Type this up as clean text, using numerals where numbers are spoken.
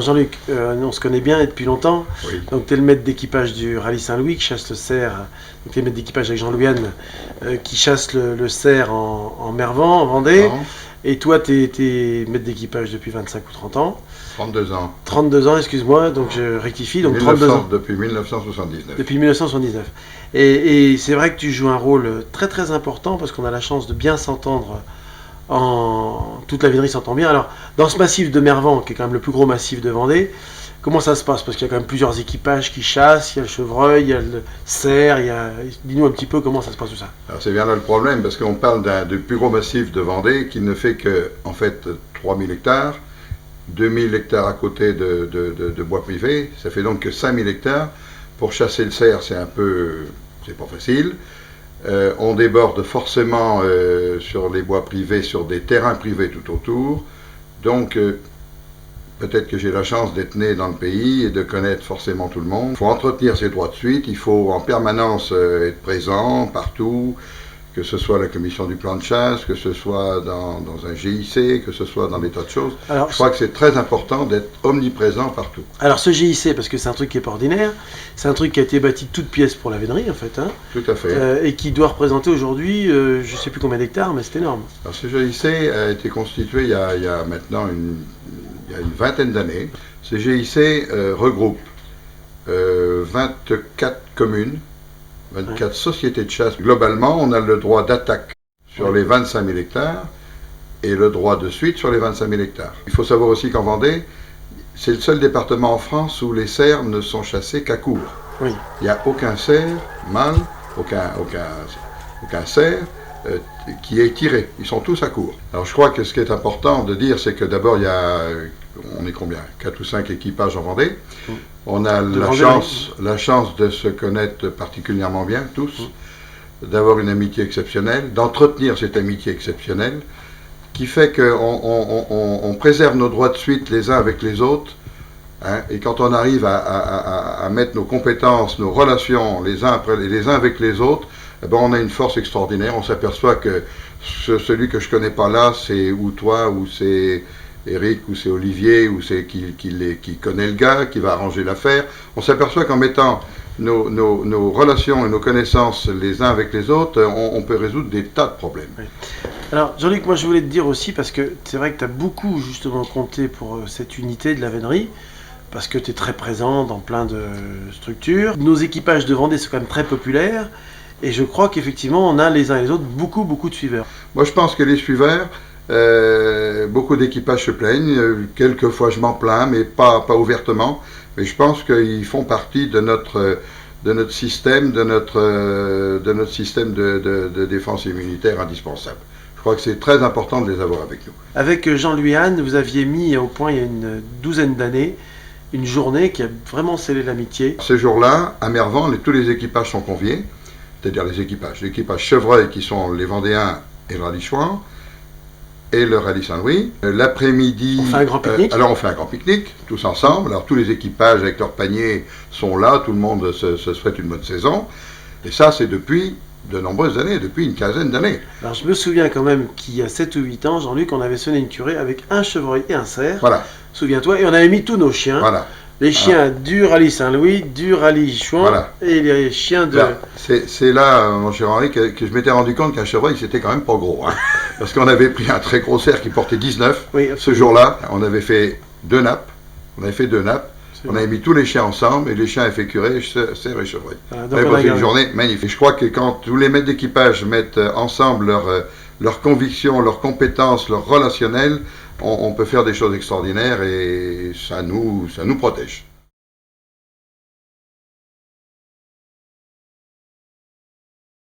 Jean-Luc, on se connaît bien et depuis longtemps. Oui. Donc tu es le maître d'équipage du Rallye Saint-Louis qui chasse le cerf. Donc tu es maître d'équipage avec Jean-Louis qui chasse le cerf en Mervan, en Vendée. Non, Et toi tu es maître d'équipage depuis 25 ou 30 ans. 32 ans. 32 ans, excuse-moi, donc je rectifie. Donc 1900, 32 ans. depuis 1979. Depuis 1979. Et c'est vrai que tu joues un rôle très très important parce qu'on a la chance de bien s'entendre. Toute la vénerie s'entend bien. Alors, dans ce massif de Mervan, qui est quand même le plus gros massif de Vendée, comment ça se passe? Parce qu'il y a quand même plusieurs équipages qui chassent, il y a le chevreuil, il y a le cerf, dis-nous un petit peu comment ça se passe tout ça. Alors c'est bien là le problème, parce qu'on parle du plus gros massif de Vendée qui ne fait que, en fait, 3000 hectares, 2000 hectares à côté de bois privé, ça fait donc que 5000 hectares. Pour chasser le cerf, c'est pas facile. On déborde forcément sur les bois privés, sur des terrains privés tout autour. Donc, peut-être que j'ai la chance d'être né dans le pays et de connaître forcément tout le monde. Il faut entretenir ses droits de suite, il faut en permanence être présent partout, que ce soit la commission du plan de chasse, que ce soit dans un GIC, que ce soit dans des tas de choses. Alors, je crois que c'est très important d'être omniprésent partout. Alors ce GIC, parce que c'est un truc qui n'est pas ordinaire, c'est un truc qui a été bâti de toutes pièces pour la vénerie en fait. Hein, tout à fait. Et qui doit représenter aujourd'hui, je ne sais plus combien d'hectares, mais c'est énorme. Alors ce GIC a été constitué il y a maintenant une vingtaine d'années. Ce GIC regroupe 24 communes, 24 sociétés de chasse. Globalement, on a le droit d'attaque sur les 25 000 hectares et le droit de suite sur les 25 000 hectares. Il faut savoir aussi qu'en Vendée, c'est le seul département en France où les cerfs ne sont chassés qu'à court. Oui. Il n'y a aucun cerf mâle, aucun cerf qui est tiré. Ils sont tous à court. Alors je crois que ce qui est important de dire, c'est que d'abord, on est combien? 4 ou 5 équipages en Vendée. On a la chance de se connaître particulièrement bien, tous, d'avoir une amitié exceptionnelle, d'entretenir cette amitié exceptionnelle, qui fait qu'on préserve nos droits de suite les uns avec les autres, hein, et quand on arrive à mettre nos compétences, nos relations les uns avec les autres, eh ben on a une force extraordinaire. On s'aperçoit que celui que je ne connais pas là, c'est ou toi, ou c'est Eric, ou c'est Olivier, ou c'est qui connaît le gars, qui va arranger l'affaire. On s'aperçoit qu'en mettant nos relations et nos connaissances les uns avec les autres, on peut résoudre des tas de problèmes. Oui. Alors Jean-Luc, moi je voulais te dire aussi, parce que c'est vrai que tu as beaucoup justement compté pour cette unité de la vénerie, parce que tu es très présent dans plein de structures. Nos équipages de Vendée sont quand même très populaires, et je crois qu'effectivement on a les uns et les autres beaucoup de suiveurs. Moi je pense que les suiveurs, beaucoup d'équipages se plaignent, quelquefois je m'en plains, mais pas ouvertement, mais je pense qu'ils font partie de notre système, de notre système de défense immunitaire indispensable. Je crois que c'est très important de les avoir avec nous. Avec Jean-Louis, vous aviez mis au point il y a une douzaine d'années une journée qui a vraiment scellé l'amitié. Ce jour-là, à Mervan, tous les équipages sont conviés, c'est-à-dire l'équipage chevreuil qui sont les Vendéens et le Rallye Chouan, et le Rallye Saint-Louis. L'après-midi, on fait un grand pique-nique. Alors on fait un grand pique-nique, tous ensemble. Alors tous les équipages avec leurs paniers sont là, tout le monde se souhaite une bonne saison. Et ça, c'est depuis de nombreuses années, depuis une quinzaine d'années. Alors je me souviens quand même qu'il y a 7 ou 8 ans, Jean-Luc, on avait sonné une curée avec un chevreuil et un cerf. Voilà. Souviens-toi, et on avait mis tous nos chiens. Voilà. Les chiens du Rallye Saint-Louis, du Rallye Chouan, voilà. Et les chiens de... C'est là, mon cher Henri, que je m'étais rendu compte qu'un chevreuil, c'était quand même pas gros. Hein, parce qu'on avait pris un très gros cerf qui portait 19. Oui, ce jour-là, on avait fait 2 nappes. On avait mis tous les chiens ensemble, et les chiens avaient fait curer cerf et chevreuil. On avait passé une journée magnifique. Et je crois que quand tous les maîtres d'équipage mettent ensemble leurs convictions, leurs compétences, leur relationnel, on peut faire des choses extraordinaires, et ça nous protège.